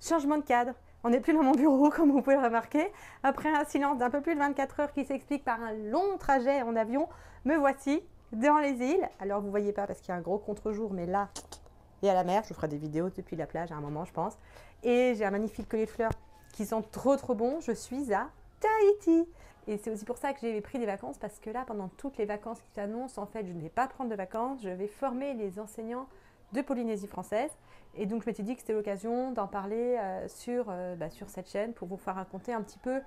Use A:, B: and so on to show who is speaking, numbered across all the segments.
A: changement de cadre. On n'est plus dans mon bureau, comme vous pouvez le remarquer. Après un silence d'un peu plus de 24 heures qui s'explique par un long trajet en avion, me voici dans les îles. Alors, vous ne voyez pas parce qu'il y a un gros contre-jour, mais là, il y a la mer. Je vous ferai des vidéos depuis la plage à un moment, je pense. Et j'ai un magnifique collier de fleurs qui sent trop, trop bon. Je suis à Tahiti. Et c'est aussi pour ça que j'ai pris des vacances, parce que là, pendant toutes les vacances qui s'annoncent, en fait, je ne vais pas prendre de vacances. Je vais former les enseignants de Polynésie française. Et donc, je m'étais dit que c'était l'occasion d'en parler sur cette chaîne pour vous faire raconter un petit peu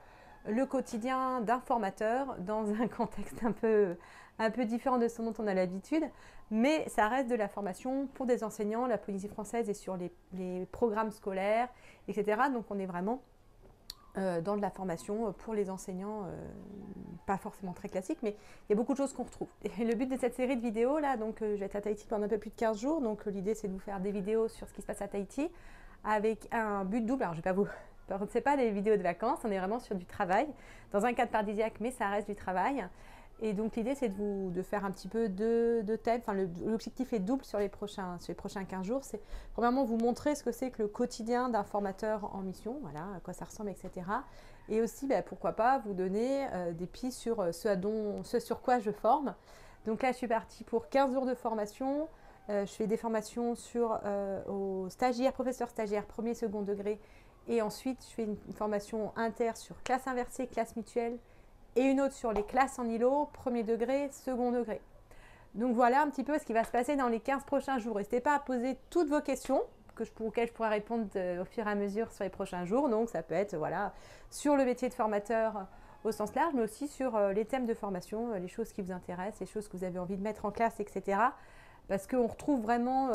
A: le quotidien d'un formateur dans un contexte un peu différent de ce dont on a l'habitude. Mais ça reste de la formation pour des enseignants. La Polynésie française est sur les programmes scolaires, etc. Donc, on est vraiment dans de la formation pour les enseignants, pas forcément très classique, mais il y a beaucoup de choses qu'on retrouve. Et le but de cette série de vidéos là, donc je vais être à Tahiti pendant un peu plus de 15 jours, donc l'idée c'est de vous faire des vidéos sur ce qui se passe à Tahiti, avec un but double. Alors je vais pas vous... C'est pas des vidéos de vacances, on est vraiment sur du travail, dans un cadre paradisiaque, mais ça reste du travail. Et donc l'idée c'est de faire un petit peu de thèmes. Enfin, l'objectif est double sur les prochains 15 jours. C'est premièrement vous montrer ce que c'est que le quotidien d'un formateur en mission, voilà, à quoi ça ressemble, etc. Et aussi, pourquoi pas, vous donner des pistes sur ce sur quoi je forme. Donc là, je suis partie pour 15 jours de formation. Je fais des formations aux stagiaires, professeurs stagiaires, premier, second degré. Et ensuite, je fais une formation inter sur classe inversée, classe mutuelle, et une autre sur les classes en îlot, premier degré, second degré. Donc voilà un petit peu ce qui va se passer dans les 15 prochains jours. N'hésitez pas à poser toutes vos questions auxquelles je pourrai répondre au fur et à mesure sur les prochains jours. Donc ça peut être sur le métier de formateur au sens large, mais aussi sur les thèmes de formation, les choses qui vous intéressent, les choses que vous avez envie de mettre en classe, etc. Parce qu'on retrouve vraiment,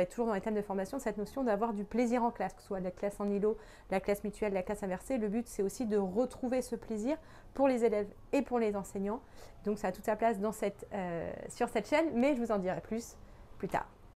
A: toujours dans les thèmes de formation, cette notion d'avoir du plaisir en classe, que ce soit la classe en îlot, la classe mutuelle, la classe inversée. Le but, c'est aussi de retrouver ce plaisir pour les élèves et pour les enseignants. Donc, ça a toute sa place sur cette chaîne, mais je vous en dirai plus tard.